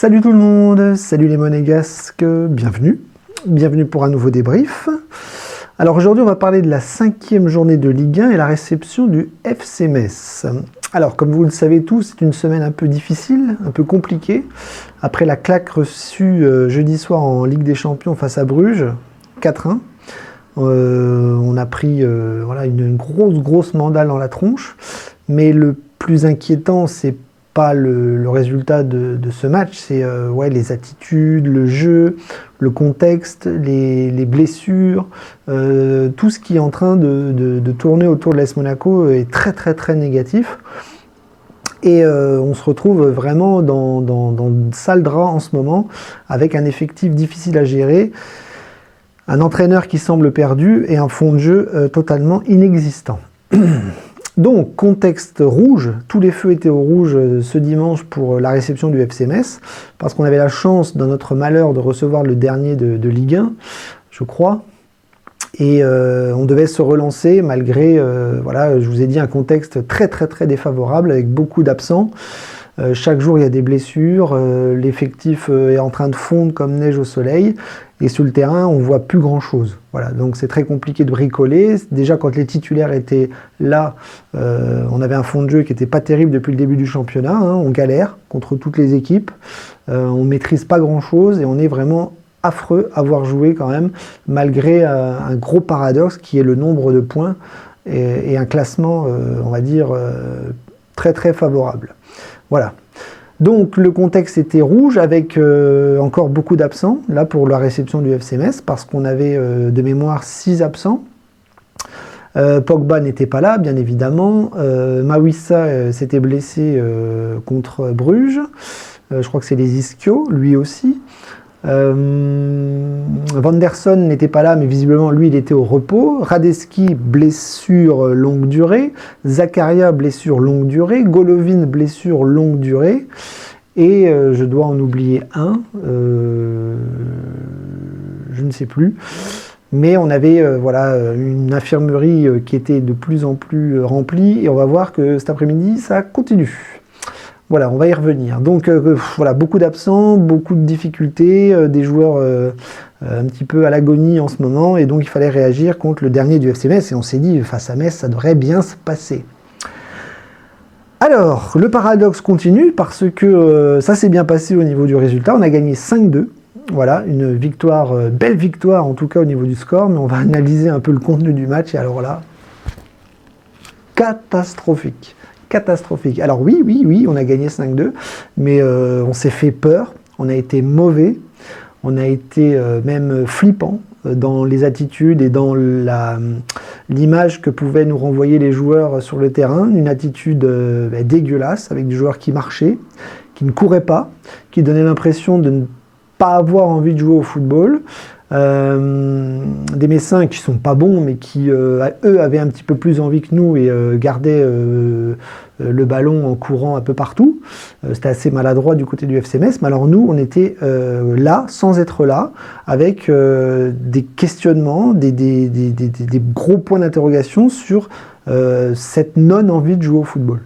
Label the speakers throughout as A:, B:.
A: Salut tout le monde, salut les monégasques, bienvenue pour un nouveau débrief. Alors aujourd'hui on va parler de la 5e journée de Ligue 1 et la réception du FC Metz. Alors comme vous le savez tous, c'est une semaine un peu difficile, un peu compliquée. Après la claque reçue jeudi soir en Ligue des Champions face à Bruges, 4-1. On a pris une grosse mandale dans la tronche, mais le plus inquiétant c'est pas le résultat de ce match, c'est les attitudes, le jeu, le contexte, les blessures, tout ce qui est en train de tourner autour de l'AS Monaco est très négatif. Et on se retrouve vraiment dans de sales draps en ce moment, avec un effectif difficile à gérer, un entraîneur qui semble perdu et un fond de jeu totalement inexistant. Donc, contexte rouge, tous les feux étaient au rouge ce dimanche pour la réception du FC Metz, parce qu'on avait la chance, dans notre malheur, de recevoir le dernier de Ligue 1, je crois, et on devait se relancer malgré, je vous ai dit, un contexte très défavorable, avec beaucoup d'absents. Chaque jour il y a des blessures, l'effectif est en train de fondre comme neige au soleil, et sur le terrain on voit plus grand chose. Voilà, donc c'est très compliqué de bricoler. Déjà quand les titulaires étaient là, on avait un fond de jeu qui n'était pas terrible depuis le début du championnat, on galère contre toutes les équipes, on maîtrise pas grand chose et on est vraiment affreux à voir jouer quand même, malgré un gros paradoxe qui est le nombre de points et un classement très favorable. Voilà. Donc le contexte était rouge avec encore beaucoup d'absents, là pour la réception du FC Metz, parce qu'on avait de mémoire 6 absents. Pogba n'était pas là, bien évidemment. Mawissa s'était blessé contre Bruges. Je crois que c'est les ischios, lui aussi. Vanderson n'était pas là, mais visiblement lui il était au repos. Radetzky, blessure longue durée. Zakaria, blessure longue durée. Golovin, blessure longue durée. Et je dois en oublier un, je ne sais plus. Mais on avait une infirmerie qui était de plus en plus remplie, et on va voir que cet après-midi ça continue. Voilà, on va y revenir. Donc beaucoup d'absents, beaucoup de difficultés, des joueurs un petit peu à l'agonie en ce moment, et donc il fallait réagir contre le dernier du FC Metz, et on s'est dit, face à Metz, ça devrait bien se passer. Alors, le paradoxe continue, parce que ça s'est bien passé au niveau du résultat, on a gagné 5-2, voilà, une victoire, belle victoire en tout cas au niveau du score, mais on va analyser un peu le contenu du match, et alors là, catastrophique. Alors oui, on a gagné 5-2, mais on s'est fait peur, on a été mauvais, on a été même flippant dans les attitudes et dans l'image que pouvaient nous renvoyer les joueurs sur le terrain, une attitude dégueulasse, avec des joueurs qui marchaient, qui ne couraient pas, qui donnaient l'impression de ne pas avoir envie de jouer au football. Des Messins qui sont pas bons, mais qui eux avaient un petit peu plus envie que nous et gardaient le ballon en courant un peu partout. C'était assez maladroit du côté du FC Metz, mais alors nous on était là sans être là, avec des questionnements, des gros points d'interrogation sur cette non-envie de jouer au football.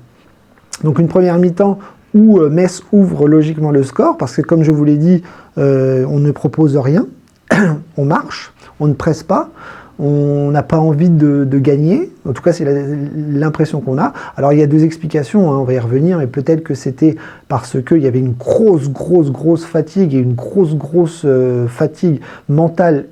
A: Donc une première mi-temps où Metz ouvre logiquement le score, parce que comme je vous l'ai dit, on ne propose rien. On marche, on ne presse pas, on n'a pas envie de gagner, en tout cas c'est l'impression qu'on a. Alors il y a deux explications, on va y revenir, mais peut-être que c'était parce qu'il y avait une grosse fatigue, et une grosse fatigue mentale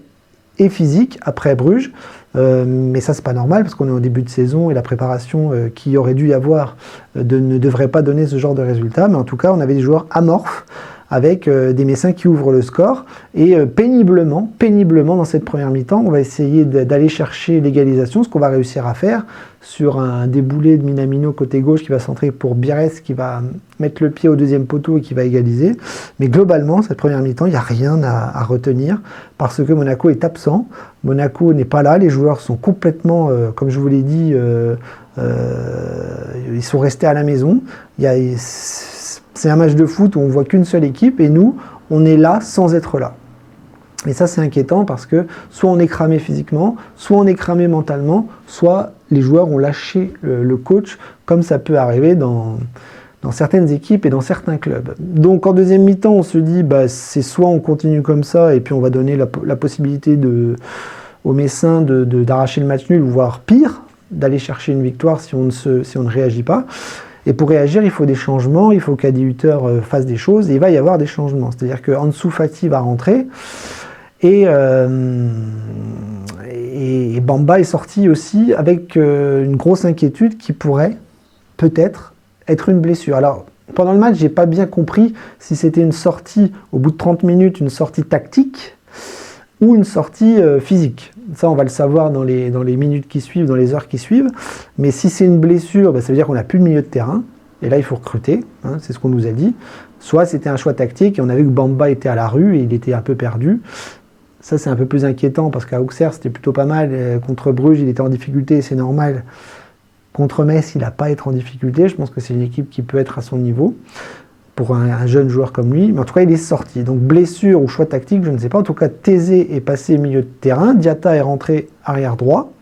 A: et physique après Bruges, mais ça c'est pas normal parce qu'on est au début de saison et la préparation qui aurait dû y avoir ne devrait pas donner ce genre de résultat, mais en tout cas on avait des joueurs amorphes, avec des Messins qui ouvrent le score, et péniblement dans cette première mi-temps, on va essayer d'aller chercher l'égalisation, ce qu'on va réussir à faire sur un déboulé de Minamino côté gauche qui va centrer pour Bires, qui va mettre le pied au deuxième poteau et qui va égaliser. Mais globalement, cette première mi-temps, il n'y a rien à retenir, parce que Monaco est absent, Monaco n'est pas là, les joueurs sont complètement, comme je vous l'ai dit, ils sont restés à la maison. C'est un match de foot où on voit qu'une seule équipe, et nous, on est là sans être là. Et ça, c'est inquiétant, parce que soit on est cramé physiquement, soit on est cramé mentalement, soit les joueurs ont lâché le coach, comme ça peut arriver dans dans certaines équipes et dans certains clubs. Donc en deuxième mi-temps, on se dit, c'est soit on continue comme ça et puis on va donner la possibilité aux Messins d'arracher le match nul, voire pire, d'aller chercher une victoire si on ne réagit pas. Et pour réagir, il faut des changements, il faut qu'Adi Hutter fasse des choses, et il va y avoir des changements. C'est-à-dire que Ansu Fati va rentrer, et Bamba est sorti aussi avec une grosse inquiétude qui pourrait peut-être être une blessure. Alors, pendant le match, j'ai pas bien compris si c'était une sortie, au bout de 30 minutes, une sortie tactique, ou une sortie physique. Ça, on va le savoir dans les minutes qui suivent, dans les heures qui suivent. Mais si c'est une blessure, ça veut dire qu'on n'a plus de milieu de terrain. Et là, il faut recruter. Hein, c'est ce qu'on nous a dit. Soit c'était un choix tactique et on a vu que Bamba était à la rue et il était un peu perdu. Ça, c'est un peu plus inquiétant parce qu'à Auxerre, c'était plutôt pas mal. Contre Bruges, il était en difficulté, c'est normal. Contre Metz, il n'a pas à être en difficulté. Je pense que c'est une équipe qui peut être à son niveau pour un jeune joueur comme lui, mais en tout cas il est sorti. Donc blessure ou choix tactique, je ne sais pas. En tout cas, Thésée est passé milieu de terrain, Diatta est rentré arrière droit,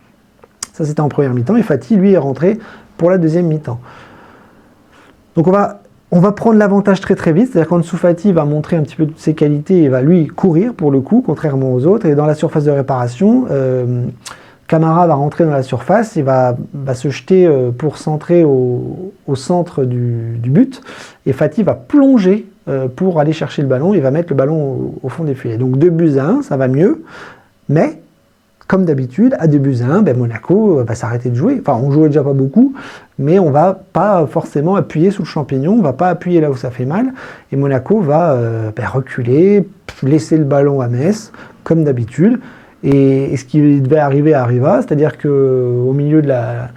A: ça c'était en première mi-temps, et Fati lui est rentré pour la deuxième mi-temps. Donc on va prendre l'avantage très très vite, c'est-à-dire qu'Ansu Fati va montrer un petit peu toutes ses qualités et va lui courir pour le coup, contrairement aux autres, et dans la surface de réparation, Camara va rentrer dans la surface et va se jeter pour centrer au centre du but. Et Fati va plonger pour aller chercher le ballon et va mettre le ballon au fond des filets. Donc 2-1, ça va mieux. Mais, comme d'habitude, à 2-1, Monaco va s'arrêter de jouer. Enfin, on jouait déjà pas beaucoup, mais on va pas forcément appuyer sous le champignon, on va pas appuyer là où ça fait mal. Et Monaco va reculer, laisser le ballon à Metz, comme d'habitude. Et ce qui devait arriver arriva, c'est-à-dire qu'au milieu de la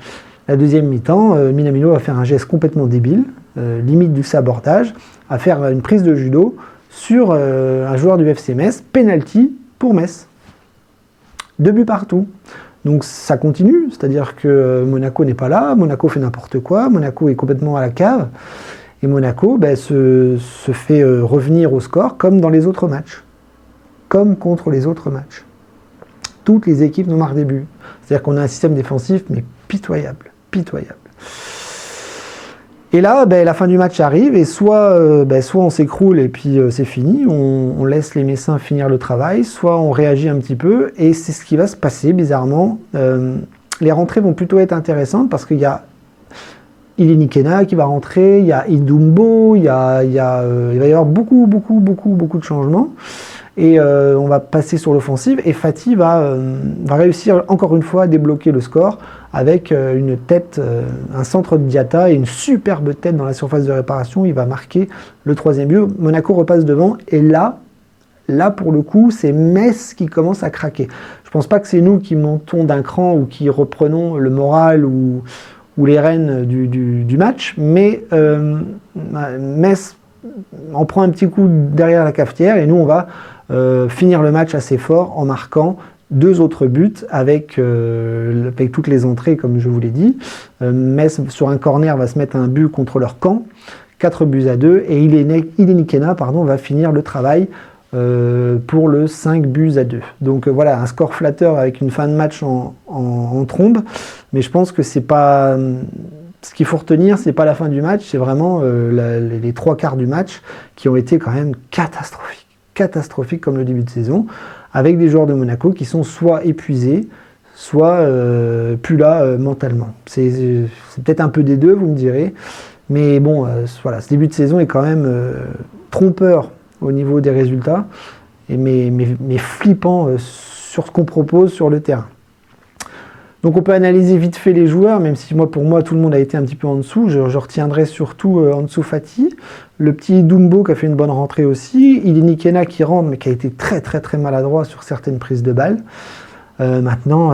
A: deuxième mi-temps, Minamino va faire un geste complètement débile, limite du sabordage, à faire une prise de judo sur un joueur du FC Metz, penalty pour Metz. 2 buts partout. Donc ça continue, c'est-à-dire que Monaco n'est pas là, Monaco fait n'importe quoi, Monaco est complètement à la cave, et Monaco se fait revenir au score comme dans les autres matchs, comme contre les autres matchs. Toutes les équipes nous marquent des buts. C'est-à-dire qu'on a un système défensif, mais pitoyable, pitoyable. Et là, la fin du match arrive, et soit on s'écroule et puis c'est fini, on laisse les Messins finir le travail, soit on réagit un petit peu, et c'est ce qui va se passer, bizarrement. Les rentrées vont plutôt être intéressantes, parce qu'il y a Ilini Kena qui va rentrer, il y a Idumbo, il va y avoir beaucoup de changements. Et on va passer sur l'offensive, et Fati va réussir encore une fois à débloquer le score avec une tête, un centre de Diatta et une superbe tête dans la surface de réparation. Il va marquer le 3e but. Monaco repasse devant, et là pour le coup, c'est Metz qui commence à craquer. Je pense pas que c'est nous qui montons d'un cran ou qui reprenons le moral ou les rênes du match, mais Metz en prend un petit coup derrière la cafetière, et nous on va finir le match assez fort en marquant 2 autres buts avec toutes les entrées, comme je vous l'ai dit. Metz, sur un corner, va se mettre un but contre leur camp, 4-2, et Ilini Kena va finir le travail pour le 5-2. Donc voilà, un score flatteur avec une fin de match en trombe, mais je pense que c'est pas... Ce qu'il faut retenir, c'est pas la fin du match, c'est vraiment les 3 quarts du match qui ont été quand même catastrophiques comme le début de saison, avec des joueurs de Monaco qui sont soit épuisés, soit plus là mentalement. C'est peut-être un peu des deux, vous me direz, mais bon, voilà, ce début de saison est quand même trompeur au niveau des résultats, mais flippant sur ce qu'on propose sur le terrain. Donc on peut analyser vite fait les joueurs, même si pour moi tout le monde a été un petit peu en dessous. Je retiendrai surtout Ansu Fati, le petit Dumbo qui a fait une bonne rentrée aussi, Ilini Kena qui rentre mais qui a été très maladroit sur certaines prises de balles. Maintenant,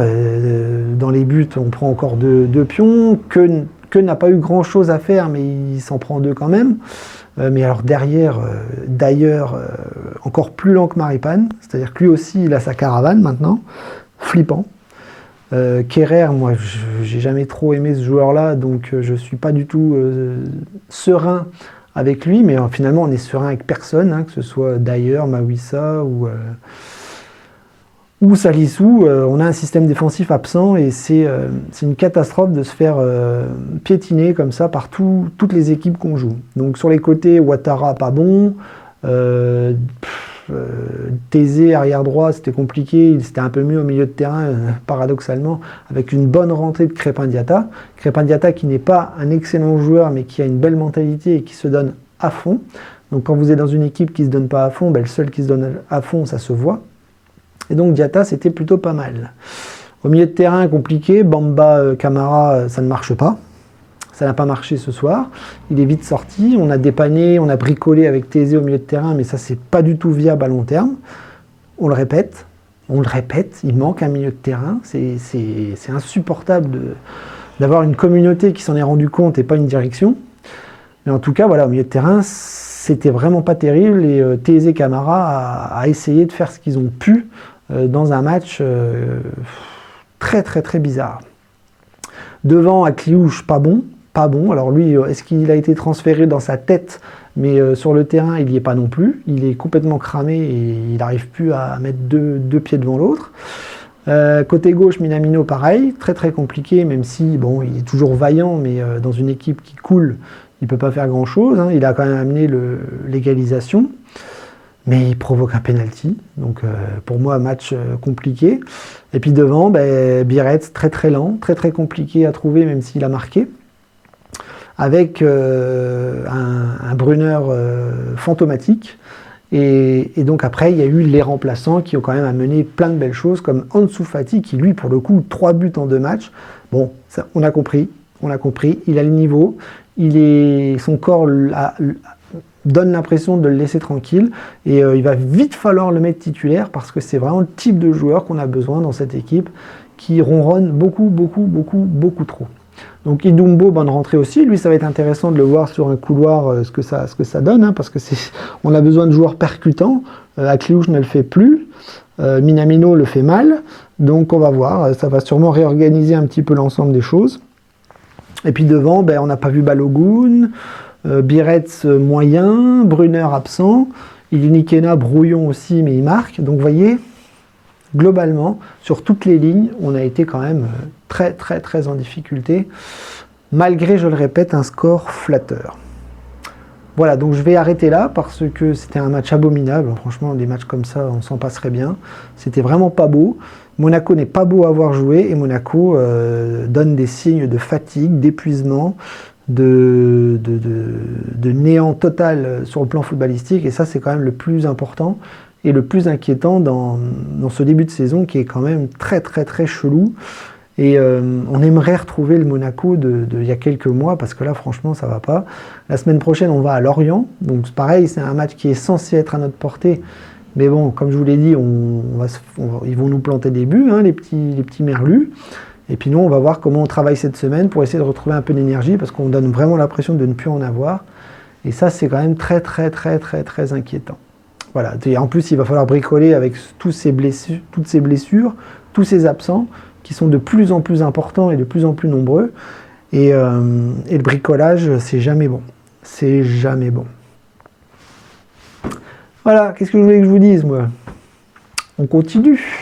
A: dans les buts, on prend encore deux pions, que n'a pas eu grand chose à faire, mais il s'en prend 2 quand même. Mais alors derrière, d'ailleurs, encore plus lent que Maripane, c'est-à-dire que lui aussi il a sa caravane maintenant, flippant. Kerrer, moi j'ai jamais trop aimé ce joueur-là, donc je suis pas du tout serein avec lui, mais finalement on est serein avec personne, hein, que ce soit Dyer, Mawissa où Salissou, on a un système défensif absent et c'est une catastrophe de se faire piétiner comme ça par toutes les équipes qu'on joue. Donc sur les côtés, Ouattara pas bon, Thésée arrière droit c'était compliqué, c'était un peu mieux au milieu de terrain paradoxalement, avec une bonne rentrée de Crépin Diatta. Crépin Diatta qui n'est pas un excellent joueur mais qui a une belle mentalité et qui se donne à fond. Donc quand vous êtes dans une équipe qui ne se donne pas à fond, le seul qui se donne à fond ça se voit. Et donc Diatta, c'était plutôt pas mal. Au milieu de terrain, compliqué, Bamba, Camara, ça ne marche pas. Ça n'a pas marché ce soir. Il est vite sorti. On a dépanné, on a bricolé avec Thésée au milieu de terrain, mais ça, c'est pas du tout viable à long terme. On le répète, il manque un milieu de terrain. C'est insupportable d'avoir une communauté qui s'en est rendu compte et pas une direction. Mais en tout cas, voilà, au milieu de terrain, c'était vraiment pas terrible. Et Thésée, Camara a essayé de faire ce qu'ils ont pu dans un match très très très bizarre. Devant, Akliouche, pas bon. Alors lui, est-ce qu'il a été transféré dans sa tête, mais sur le terrain, il n'y est pas non plus. Il est complètement cramé et il n'arrive plus à mettre deux pieds devant l'autre. Côté gauche, Minamino, pareil, très très compliqué, même si bon, il est toujours vaillant, mais dans une équipe qui coule, il ne peut pas faire grand-chose. Hein. Il a quand même amené l'égalisation. Mais il provoque un penalty, donc pour moi, match compliqué. Et puis devant, Biretz, très très lent, très très compliqué à trouver, même s'il a marqué. Avec un Brunner fantomatique. Et donc après, il y a eu les remplaçants qui ont quand même amené plein de belles choses, comme Ansu Fati, qui lui, pour le coup, 3 buts en 2 matchs. Bon, ça, on a compris, il a le niveau, son corps donne l'impression de le laisser tranquille et il va vite falloir le mettre titulaire parce que c'est vraiment le type de joueur qu'on a besoin dans cette équipe qui ronronne beaucoup trop. Donc Idumbo, bonne rentrée aussi, lui ça va être intéressant de le voir sur un couloir ce que ça donne hein, parce que on a besoin de joueurs percutants, Akliouche ne le fait plus, Minamino le fait mal, donc on va voir, ça va sûrement réorganiser un petit peu l'ensemble des choses. Et puis devant, on n'a pas vu Balogun, Biretz moyen, Brunner absent, Ilinikena brouillon aussi mais il marque, donc vous voyez, globalement, sur toutes les lignes, on a été quand même très très très en difficulté, malgré, je le répète, un score flatteur. Voilà, donc je vais arrêter là parce que c'était un match abominable, franchement des matchs comme ça on s'en passerait bien, c'était vraiment pas beau. Monaco n'est pas beau à avoir joué et Monaco donne des signes de fatigue, d'épuisement, de néant total sur le plan footballistique et ça c'est quand même le plus important et le plus inquiétant dans ce début de saison qui est quand même très très très chelou et on aimerait retrouver le Monaco il y a quelques mois parce que là franchement ça va pas. La semaine prochaine on va à Lorient, donc pareil c'est un match qui est censé être à notre portée mais bon comme je vous l'ai dit ils vont nous planter des buts hein, les petits merlus. Et puis nous, on va voir comment on travaille cette semaine pour essayer de retrouver un peu d'énergie parce qu'on donne vraiment l'impression de ne plus en avoir. Et ça, c'est quand même très, très, très, très, très inquiétant. Voilà. Et en plus, il va falloir bricoler avec toutes ces blessures, tous ces absents qui sont de plus en plus importants et de plus en plus nombreux. Et le bricolage, c'est jamais bon. C'est jamais bon. Voilà. Qu'est-ce que je voulais que je vous dise, moi ? On continue.